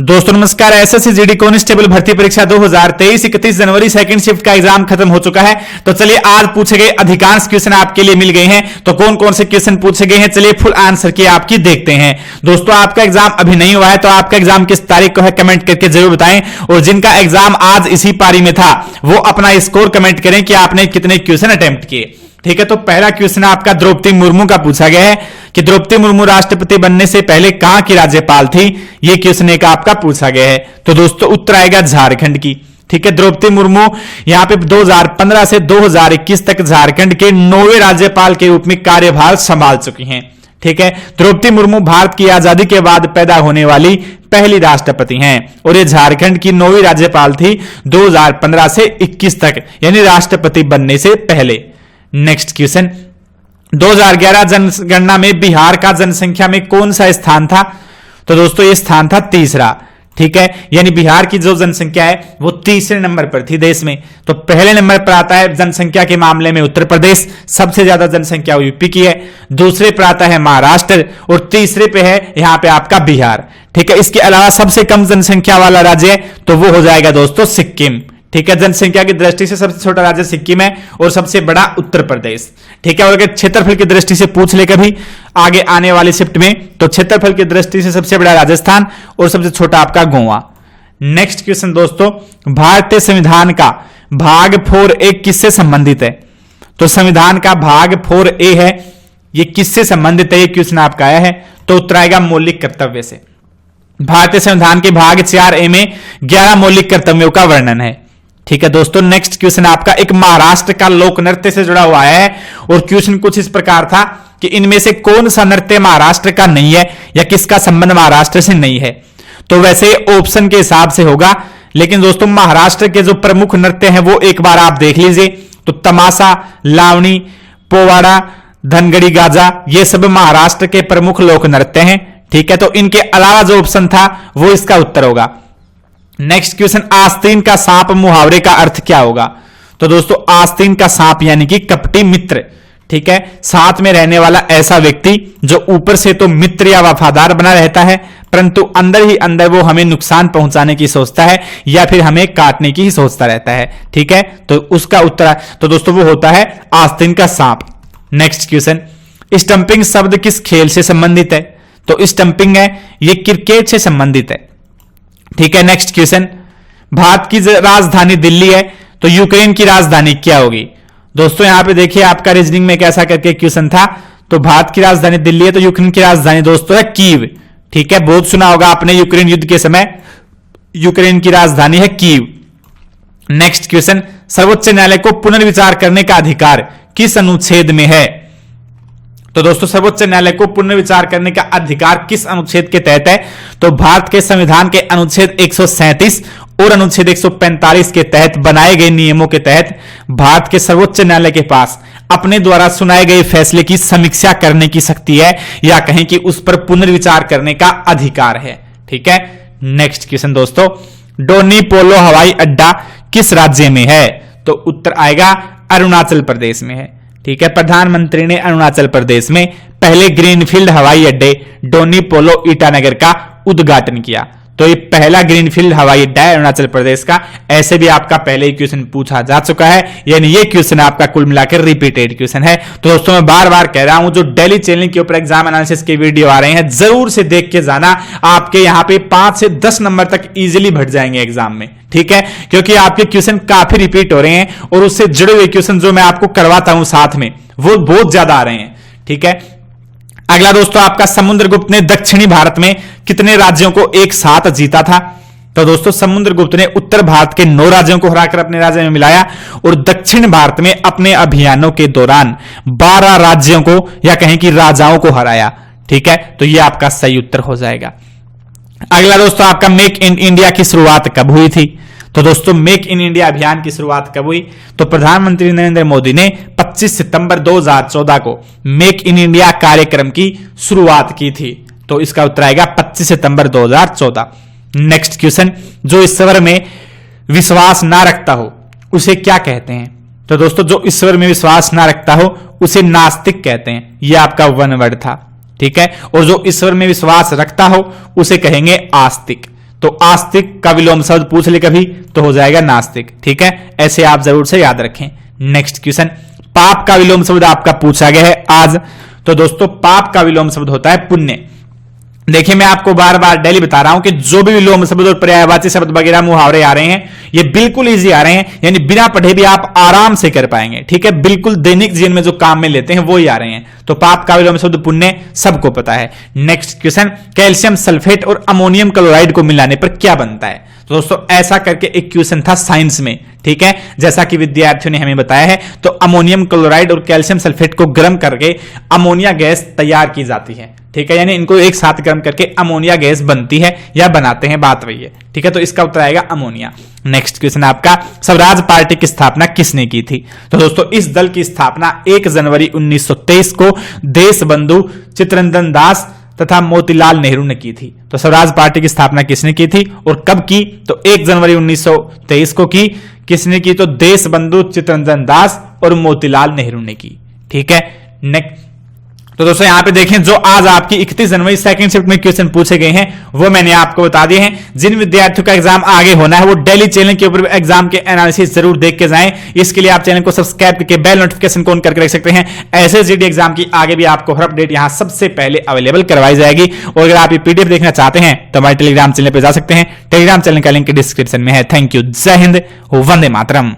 दोस्तों नमस्कार। SSC GD constable भर्ती परीक्षा 2023 31 जनवरी सेकंड शिफ्ट का एग्जाम खत्म हो चुका है। तो चलिए आज पूछे गए अधिकांश क्वेश्चन आपके लिए मिल गए हैं। तो कौन कौन से क्वेश्चन पूछे गए हैं, चलिए फुल आंसर की आपकी देखते हैं। दोस्तों आपका एग्जाम अभी नहीं हुआ है तो आपका एग्जाम किस तारीख को है कमेंट करके जरूर बताएं, और जिनका एग्जाम आज इसी पारी में था वो अपना स्कोर कमेंट करें कि आपने कितने क्वेश्चन अटेम्प्ट किए। ठीक है, तो पहला क्वेश्चन आपका द्रौपदी मुर्मू का पूछा गया है कि द्रौपदी मुर्मू राष्ट्रपति बनने से पहले कहां की राज्यपाल थी। यह क्वेश्चन एक आपका पूछा गया है। तो दोस्तों उत्तर आएगा झारखंड की। ठीक है, द्रौपदी मुर्मू यहां पे 2015 से 2021 तक झारखंड के 9वें राज्यपाल के रूप में कार्यभार संभाल चुकी हैं। ठीक है, द्रौपदी मुर्मू भारत की आजादी के बाद पैदा होने वाली पहली राष्ट्रपति हैं और ये झारखंड की 9वीं राज्यपाल थी 2015 से 21 तक, यानी राष्ट्रपति बनने से पहले। नेक्स्ट क्वेश्चन, 2011 जनगणना में बिहार का जनसंख्या में कौन सा स्थान था। तो दोस्तों ये स्थान था तीसरा। ठीक है, यानी बिहार की जो जनसंख्या है वो तीसरे नंबर पर थी देश में। तो पहले नंबर पर आता है जनसंख्या के मामले में उत्तर प्रदेश, सबसे ज्यादा जनसंख्या यूपी की है। दूसरे पर आता है महाराष्ट्र और तीसरे पे है यहां पे आपका बिहार। ठीक है, इसके अलावा सबसे कम जनसंख्या वाला राज्य है तो वो हो जाएगा दोस्तों सिक्किम। ठीक है, जनसंख्या की दृष्टि से सबसे छोटा राज्य सिक्किम है और सबसे बड़ा उत्तर प्रदेश। ठीक है, और अगर क्षेत्रफल की दृष्टि से पूछ ले कभी आगे आने वाली शिफ्ट में तो क्षेत्रफल की दृष्टि से सबसे बड़ा राजस्थान और सबसे छोटा आपका गोवा। नेक्स्ट क्वेश्चन दोस्तों, भारतीय संविधान का भाग 4A किससे संबंधित है। तो संविधान का भाग 4A है, ये किससे संबंधित है, ये क्वेश्चन आपका आया है। तो उत्तर आएगा मौलिक कर्तव्य से। भारतीय संविधान के भाग 4A में 11 मौलिक कर्तव्यों का वर्णन है। ठीक है दोस्तों, नेक्स्ट क्वेश्चन आपका एक महाराष्ट्र का लोक नृत्य से जुड़ा हुआ है और क्वेश्चन कुछ इस प्रकार था कि इनमें से कौन सा नृत्य महाराष्ट्र का नहीं है या किसका संबंध महाराष्ट्र से नहीं है। तो वैसे ऑप्शन के हिसाब से होगा, लेकिन दोस्तों महाराष्ट्र के जो प्रमुख नृत्य हैं वो एक बार आप देख लीजिए। तो तमाशा, लावणी, पोवाड़ा, धनगड़ी गाजा, ये सब महाराष्ट्र के प्रमुख लोक नृत्य हैं। ठीक है, तो इनके अलावा जो ऑप्शन था वो इसका उत्तर होगा। नेक्स्ट क्वेश्चन, आस्तीन का सांप मुहावरे का अर्थ क्या होगा। तो दोस्तों आस्तीन का सांप यानी कि कपटी मित्र। ठीक है, साथ में रहने वाला ऐसा व्यक्ति जो ऊपर से तो मित्र या वफादार बना रहता है परंतु अंदर ही अंदर वो हमें नुकसान पहुंचाने की सोचता है या फिर हमें काटने की ही सोचता रहता है। ठीक है, तो उसका उत्तर तो दोस्तों वो होता है आस्तीन का सांप। नेक्स्ट क्वेश्चन, स्टंपिंग शब्द किस खेल से संबंधित है। तो स्टंपिंग है ये क्रिकेट से संबंधित है। ठीक है, नेक्स्ट क्वेश्चन, भारत की राजधानी दिल्ली है तो यूक्रेन की राजधानी क्या होगी। दोस्तों यहां पे देखिए आपका रीजनिंग में कैसा करके क्वेश्चन था। तो भारत की राजधानी दिल्ली है तो यूक्रेन की राजधानी दोस्तों है कीव। ठीक है, बहुत सुना होगा आपने यूक्रेन युद्ध के समय, यूक्रेन की राजधानी है कीव। नेक्स्ट क्वेश्चन, सर्वोच्च न्यायालय को पुनर्विचार करने का अधिकार किस अनुच्छेद में है। तो दोस्तों सर्वोच्च न्यायालय को पुनर्विचार करने का अधिकार किस अनुच्छेद के तहत है। तो भारत के संविधान के अनुच्छेद 137 और अनुच्छेद 145 के तहत बनाए गए नियमों के तहत भारत के सर्वोच्च न्यायालय के पास अपने द्वारा सुनाए गए फैसले की समीक्षा करने की शक्ति है या कहें कि उस पर पुनर्विचार करने का अधिकार है। ठीक है, नेक्स्ट क्वेश्चन दोस्तों, डोनी पोलो हवाई अड्डा किस राज्य में है। तो उत्तर आएगा अरुणाचल प्रदेश में है। ठीक है, प्रधानमंत्री ने अरुणाचल प्रदेश में पहले ग्रीनफील्ड हवाई अड्डे डोनी पोलो ईटानगर का उद्घाटन किया। तो ये पहला ग्रीनफील्ड हवाई अड्डा है अरुणाचल प्रदेश का। ऐसे भी आपका पहले ही क्वेश्चन पूछा जा चुका है, यानी ये क्वेश्चन आपका कुल मिलाकर रिपीटेड क्वेश्चन है। तो दोस्तों मैं बार बार कह रहा हूं जो डेली चैनल के ऊपर एग्जाम एनालिसिस के वीडियो आ रहे हैं जरूर से देख के जाना, आपके यहां पे 5 से 10 नंबर तक इजीली भट जाएंगे एग्जाम में। ठीक है, क्योंकि आपके क्वेश्चन काफी रिपीट हो रहे हैं और उससे जुड़े हुए क्वेश्चन जो मैं आपको करवाता हूं साथ में वो बहुत ज्यादा आ रहे हैं। ठीक है, अगला दोस्तों आपका समुद्रगुप्त ने दक्षिणी भारत में कितने राज्यों को एक साथ जीता था। तो दोस्तों समुद्रगुप्त ने उत्तर भारत के 9 राज्यों को हराकर अपने राज्य में मिलाया और दक्षिण भारत में अपने अभियानों के दौरान 12 राज्यों को या कहें कि राजाओं को हराया। ठीक है, तो यह आपका सही उत्तर हो जाएगा। अगला दोस्तों आपका मेक इन इंडिया की शुरुआत कब हुई थी। तो दोस्तों मेक इन इंडिया अभियान की शुरुआत कब हुई। तो प्रधानमंत्री नरेंद्र मोदी ने 25 सितंबर 2014 को मेक इन इंडिया कार्यक्रम की शुरुआत की थी। तो इसका उत्तर आएगा 25 सितंबर 2014। नेक्स्ट क्वेश्चन, जो ईश्वर में विश्वास ना रखता हो उसे क्या कहते हैं। तो दोस्तों जो ईश्वर में विश्वास ना रखता हो उसे नास्तिक कहते हैं। यह आपका वन वर्ड था। ठीक है, और जो ईश्वर में विश्वास रखता हो उसे कहेंगे आस्तिक। तो आस्तिक का विलोम शब्द पूछ ले कभी तो हो जाएगा नास्तिक। ठीक है, ऐसे आप जरूर से याद रखें। नेक्स्ट क्वेश्चन, पाप का विलोम शब्द आपका पूछा गया है आज। तो दोस्तों पाप का विलोम शब्द होता है पुण्य। देखिए मैं आपको बार बार डेली बता रहा हूं कि जो भी विलोम शब्द और पर्यायवाची शब्द वगैरह मुहावरे आ रहे हैं ये बिल्कुल इजी आ रहे हैं, यानी बिना पढ़े भी आप आराम से कर पाएंगे। ठीक है, बिल्कुल दैनिक जीवन में जो काम में लेते हैं वो ही आ रहे हैं। तो पाप का विलोम शब्द पुण्य सबको पता है। नेक्स्ट क्वेश्चन, कैल्शियम सल्फेट और अमोनियम क्लोराइड को मिलाने पर क्या बनता है? तो दोस्तों ऐसा करके एक क्वेश्चन था साइंस में। ठीक है, जैसा कि विद्यार्थियों ने हमें बताया है, तो अमोनियम क्लोराइड और कैल्शियम सल्फेट को गर्म करके अमोनिया गैस तैयार की जाती है। ठीक है, यानी इनको एक साथ गर्म करके अमोनिया गैस बनती है या बनाते हैं, बात वही है। ठीक है, तो इसका उत्तर आएगा अमोनिया। नेक्स्ट क्वेश्चन आपका, स्वराज पार्टी की स्थापना किसने की थी? तो दोस्तों इस दल की स्थापना 1 जनवरी 1923 को देशबंधु चित्तरंजन दास तथा मोतीलाल नेहरू ने की थी। तो स्वराज पार्टी की स्थापना किसने की थी और कब की? तो 1 जनवरी 1923 को की। किसने की? तो देशबंधु चित्तरंजन दास और मोतीलाल नेहरू ने की। ठीक है, नेक्स्ट। तो दोस्तों यहां पे देखें, जो आज आपकी 31 जनवरी सेकंड शिफ्ट में क्वेश्चन पूछे गए हैं वो मैंने आपको बता दिए हैं। जिन विद्यार्थियों का एग्जाम आगे होना है वो डेली चैनल के ऊपर एग्जाम के एनालिसिस जरूर देख के जाएं। इसके लिए आप चैनल को सब्सक्राइब करके बेल नोटिफिकेशन ऑन करके रख सकते हैं। ऐसे जीडी एग्जाम की आगे भी आपको हर अपडेट यहां सबसे पहले अवेलेबल करवाई जाएगी। और अगर आप ये पीडीएफ देखना चाहते हैं तो हमारे टेलीग्राम चैनल पर जा सकते हैं। टेलीग्राम चैनल का लिंक डिस्क्रिप्शन में है। थैंक यू, जय हिंद, वंदे मातरम।